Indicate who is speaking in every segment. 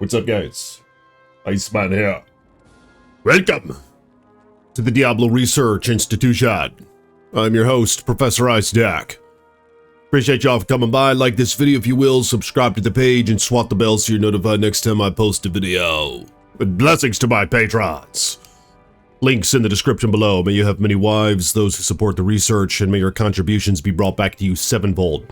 Speaker 1: What's up, guys? Iceman here. Welcome to the Diablo Research Institution. I'm your host, Professor Icedack. Appreciate y'all for coming by. Like this video if you will, subscribe to the page, and swat the bell so you're notified next time I post a video. And blessings to my patrons. Links in the description below. May you have many wives, those who support the research, and may your contributions be brought back to you sevenfold.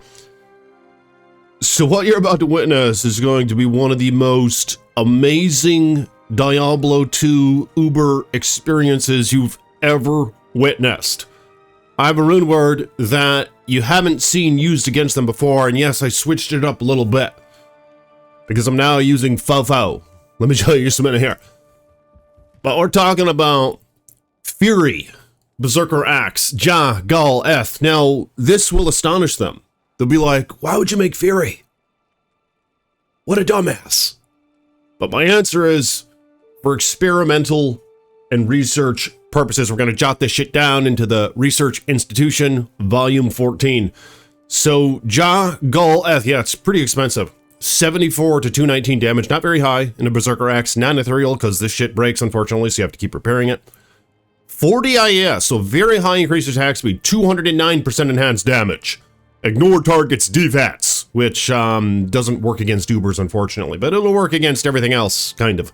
Speaker 1: So what you're about to witness is going to be one of the most amazing Diablo 2 Uber experiences you've ever witnessed. I have a rune word that you haven't seen used against them before, and yes, I switched it up a little bit because I'm now using Fofo. Let me show you just a minute here. But we're talking about Fury, Berserker Axe, Ja, Gal, Eth. Now, this will astonish them. They'll be like, why would you make Fury? What a dumbass. But my answer is, for experimental and research purposes, we're going to jot this shit down into the Research Institution, Volume 14. So, Ja, Gal, Eth, yeah, it's pretty expensive. 74 to 219 damage, not very high in a Berserker Axe, non-ethereal, because this shit breaks, unfortunately, so you have to keep repairing it. 40 IS, so very high increased attack speed, 209% enhanced damage. Ignore target's defats, which doesn't work against Ubers, unfortunately, but it'll work against everything else, kind of.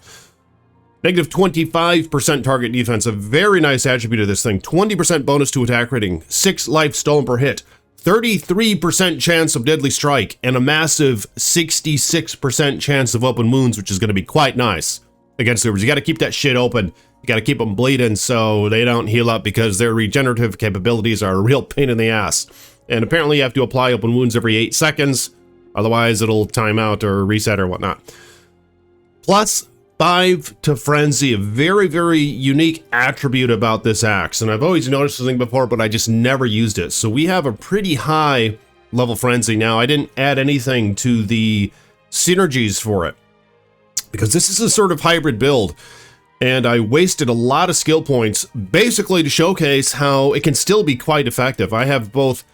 Speaker 1: Negative 25% target defense, a very nice attribute of this thing. 20% bonus to attack rating, 6 life stolen per hit, 33% chance of deadly strike, and a massive 66% chance of open wounds, which is going to be quite nice against Ubers. You got to keep that shit open. You got to keep them bleeding so they don't heal up, because their regenerative capabilities are a real pain in the ass. And apparently you have to apply open wounds every 8 seconds, otherwise it'll time out or reset or whatnot. Plus 5 to Frenzy, a very, very unique attribute about this axe. And I've always noticed this thing before, but I just never used it. So we have a pretty high level Frenzy now. I didn't add anything to the synergies for it, because this is a sort of hybrid build. And I wasted a lot of skill points basically to showcase how it can still be quite effective. I have both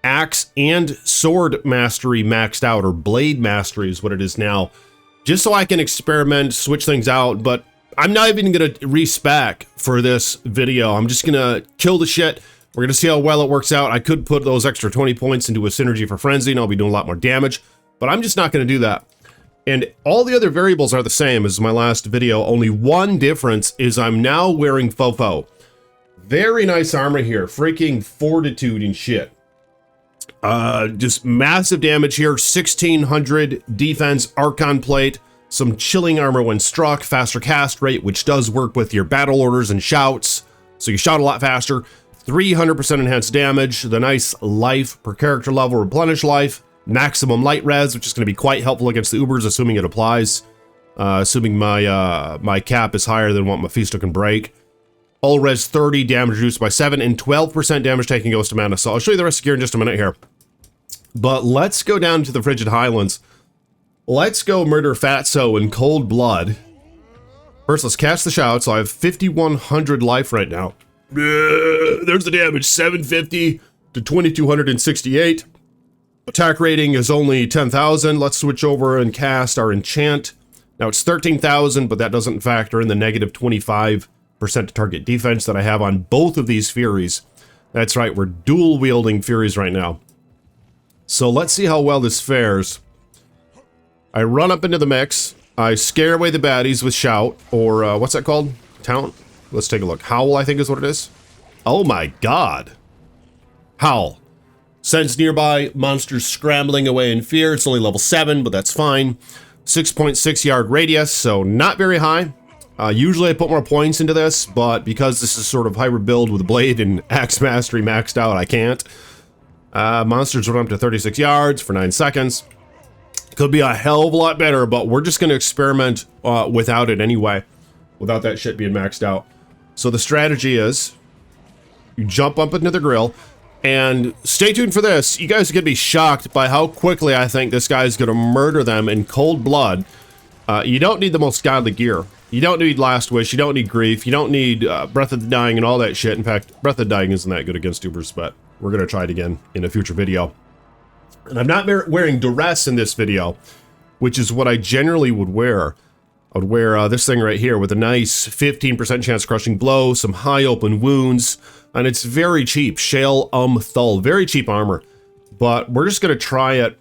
Speaker 1: axe and sword mastery maxed out, or blade mastery is what it is now, just so I can experiment, switch things out. But I'm not even gonna respec for this video. I'm just gonna kill the shit. We're gonna see how well it works out. I could put those extra 20 points into a synergy for Frenzy, and I'll be doing a lot more damage, but I'm just not gonna do that. And all the other variables are the same as my last video. Only one difference is I'm now wearing Fofo. Very nice armor here, freaking fortitude and shit. Just massive damage here, 1600 defense, Archon plate, some chilling armor when struck, faster cast rate, which does work with your battle orders and shouts, so you shout a lot faster, 300% enhanced damage, the nice life per character level, replenish life, maximum light res, which is going to be quite helpful against the Ubers, assuming it applies, assuming my cap is higher than what Mephisto can break. All res 30, damage reduced by 7, and 12% damage taking goes to mana. So I'll show you the rest of gear in just a minute here. But let's go down to the Frigid Highlands. Let's go murder Fatso in cold blood. First, let's cast the shout. So I have 5,100 life right now. There's the damage, 750 to 2,268. Attack rating is only 10,000. Let's switch over and cast our enchant. Now it's 13,000, but that doesn't factor in the negative 25% target defense that I have on both of these Furies. That's right, we're dual wielding Furies right now. So let's see how well this fares. I run up into the mix. I scare away the baddies with shout, or what's that called? Talent? Let's take a look. Howl, I think is what it is. Oh my god. Howl. Sends nearby monsters scrambling away in fear. It's only level 7, but that's fine. 6.6 yard radius, so not very high. Usually I put more points into this, but because this is sort of hybrid build with blade and axe mastery maxed out, I can't. Monsters run up to 36 yards for 9 seconds. Could be a hell of a lot better, but we're just going to experiment without it anyway, without that shit being maxed out. So the strategy is, you jump up into the grill, and stay tuned for this. You guys are going to be shocked by how quickly I think this guy is going to murder them in cold blood. You don't need the most godly gear. You don't need Last Wish, you don't need Grief, you don't need Breath of the Dying and all that shit. In fact, Breath of the Dying isn't that good against Ubers, but we're going to try it again in a future video. And I'm not wearing Duress in this video, which is what I generally would wear. I would wear this thing right here with a nice 15% chance crushing blow, some high open wounds, and it's very cheap. Shale Thull, very cheap armor. But we're just going to try it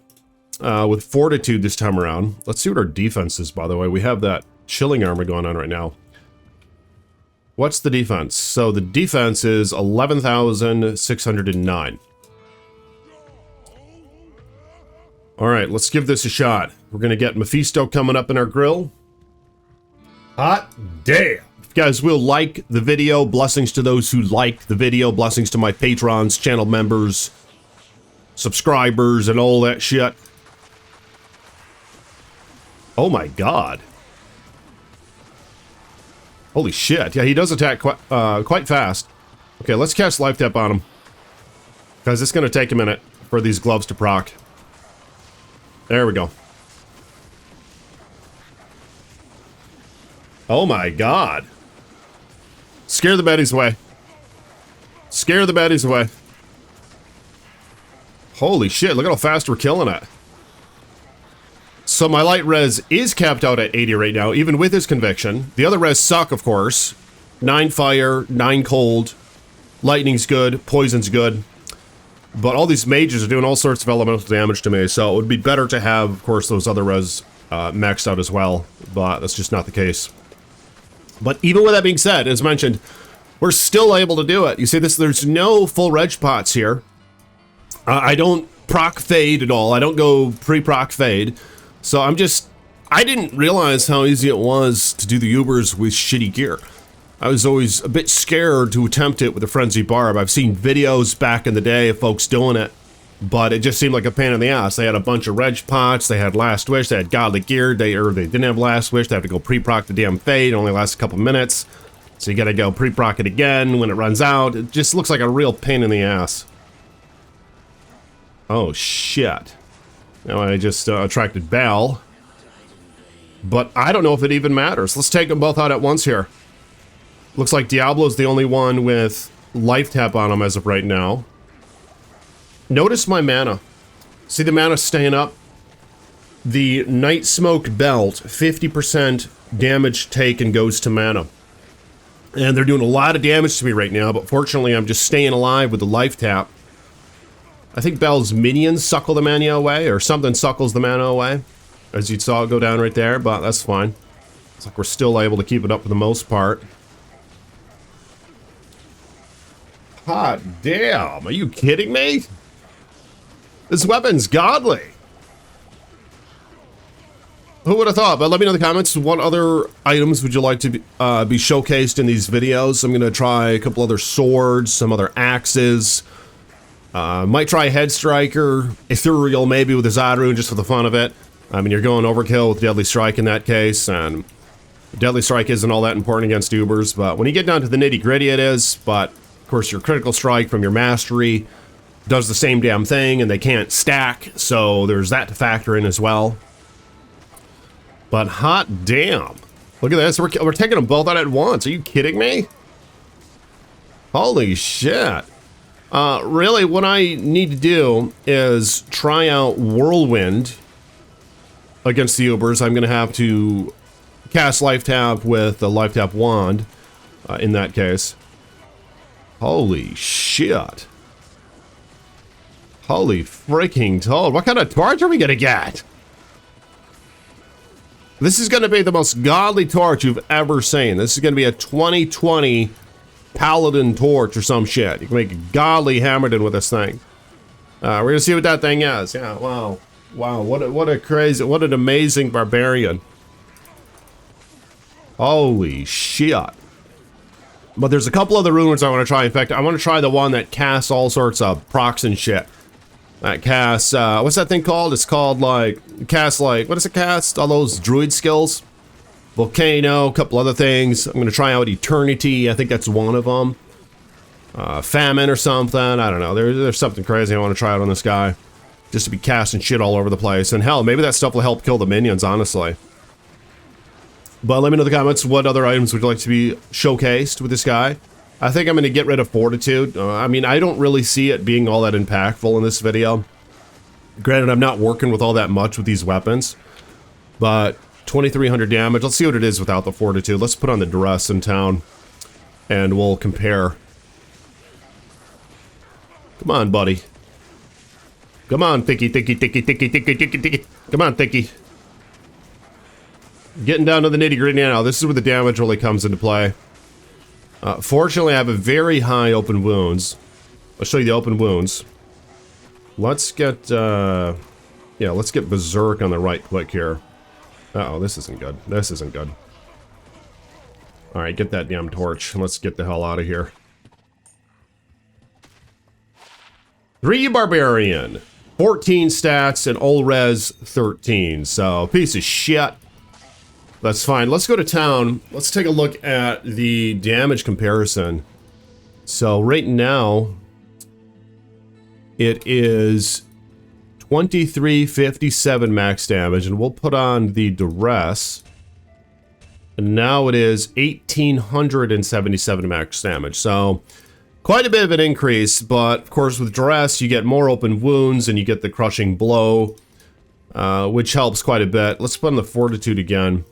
Speaker 1: with Fortitude this time around. Let's see what our defense is, by the way. We have that chilling armor going on right now. What's the defense? So the defense is 11,609. All right, let's give this a shot. We're going to get Mephisto coming up in our grill. Hot damn. If you guys will like the video, blessings to those who like the video, blessings to my patrons, channel members, subscribers, and all that shit. Oh my god. Holy shit. Yeah, he does attack quite fast. Okay, let's cast Life Tap on him. Because it's going to take a minute for these gloves to proc. There we go. Oh my god. Scare the baddies away. Scare the baddies away. Holy shit, look at how fast we're killing it. So my light res is capped out at 80 right now, even with his conviction. The other res suck, of course. 9 fire, 9 cold. Lightning's good, poison's good. But all these mages are doing all sorts of elemental damage to me, so it would be better to have, of course, those other res maxed out as well. But that's just not the case. But even with that being said, as mentioned, we're still able to do it. You see this, there's no full reg pots here. I don't proc fade at all. I don't go pre-proc fade. So I didn't realize how easy it was to do the Ubers with shitty gear. I was always a bit scared to attempt it with a Frenzy Barb. I've seen videos back in the day of folks doing it, but it just seemed like a pain in the ass. They had a bunch of reg pots, they had Last Wish, they had Godly Gear, they didn't have Last Wish, they have to go pre-proc the damn fade, it only lasts a couple minutes. So you gotta go pre-proc it again when it runs out. It just looks like a real pain in the ass. Oh shit. Now I just attracted Bal. But I don't know if it even matters. Let's take them both out at once here. Looks like Diablo's the only one with Life Tap on him as of right now. Notice my mana. See the mana staying up? The Night Smoke Belt, 50% damage taken goes to mana. And they're doing a lot of damage to me right now, but fortunately I'm just staying alive with the Life Tap. I think Bel's minions suckle the mana away, or something suckles the mana away. As you saw it go down right there, but that's fine. It's like we're still able to keep it up for the most part. Hot damn, are you kidding me? This weapon's godly. Who would have thought? But let me know in the comments, what other items would you like to be showcased in these videos? I'm going to try a couple other swords, some other axes. Might try Head Striker, Ethereal maybe with his Odd Rune just for the fun of it. I mean, you're going overkill with Deadly Strike in that case, and Deadly Strike isn't all that important against Ubers, but when you get down to the nitty-gritty it is, but of course your Critical Strike from your Mastery does the same damn thing, and they can't stack, so there's that to factor in as well. But hot damn. Look at this, we're taking them both out at once. Are you kidding me? Holy shit. Really, what I need to do is try out Whirlwind against the Ubers. I'm going to have to cast Life Tap with the Life Tap wand in that case. Holy shit. Holy freaking toad. What kind of torch are we going to get? This is going to be the most godly torch you've ever seen. This is going to be a 2020 Paladin torch or some shit. You can make a godly Hammerdin with this thing. We're going to see what that thing is. Yeah, wow. Wow, what a crazy, what an amazing barbarian. Holy shit. But there's a couple other runes I want to try. In fact, I want to try the one that casts all sorts of procs and shit. That casts, what's that thing called? It's called like, what does it cast? All those druid skills? Volcano, a couple other things. I'm going to try out Eternity. I think that's one of them. Famine or something. I don't know. There's something crazy I want to try out on this guy. Just to be casting shit all over the place. And hell, maybe that stuff will help kill the minions, honestly. But let me know in the comments what other items would you like to be showcased with this guy. I think I'm going to get rid of Fortitude. I mean, I don't really see it being all that impactful in this video. Granted, I'm not working with all that much with these weapons. But 2,300 damage. Let's see what it is without the fortitude. Let's put on the duress in town, and we'll compare. Come on, buddy. Come on, Thicky. Come on, Thicky. Getting down to the nitty-gritty now. This is where the damage really comes into play. Fortunately, I have a very high open wounds. I'll show you the open wounds. Let's get, yeah, let's get Berserk on the right click here. Uh-oh, this isn't good. This isn't good. Alright, get that damn torch. Let's get the hell out of here. 3 Barbarian. 14 stats and all res 13. So, piece of shit. That's fine. Let's go to town. Let's take a look at the damage comparison. So, right now, it is 2357 max damage, and we'll put on the duress. And now it is 1877 max damage. So, quite a bit of an increase, but of course with duress you get more open wounds and you get the crushing blow, which helps quite a bit. Let's put on the fortitude again.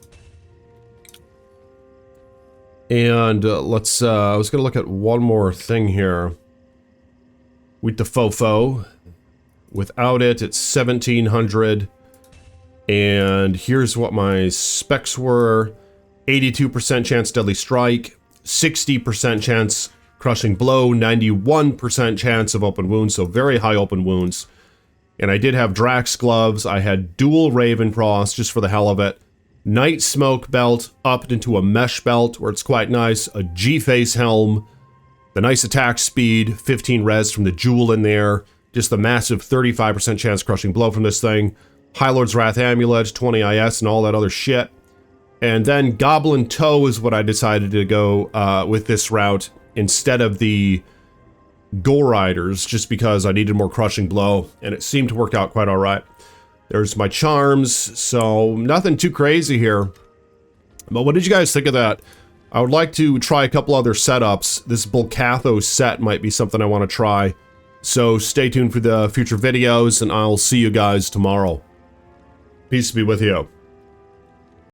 Speaker 1: And let's, I was going to look at one more thing here. With the fofo. Without it, it's 1700. And here's what my specs were. 82% chance deadly strike. 60% chance crushing blow. 91% chance of open wounds. So very high open wounds. And I did have Drax gloves. I had dual Raven Cross just for the hell of it. Night Smoke belt upped into a mesh belt where it's quite nice. A G-face helm. The nice attack speed. 15 res from the jewel in there. Just the massive 35% chance crushing blow from this thing. High Lord's Wrath amulet. 20 IS and all that other shit. And then Goblin Toe is what I decided to go with this route instead of the Gore Riders, just because I needed more crushing blow, and it seemed to work out quite alright. There's my charms, so nothing too crazy here. But what did you guys think of that? I would like to try a couple other setups. This Bulcatho set might be something I want to try. So stay tuned for the future videos, and I'll see you guys tomorrow. Peace be with you.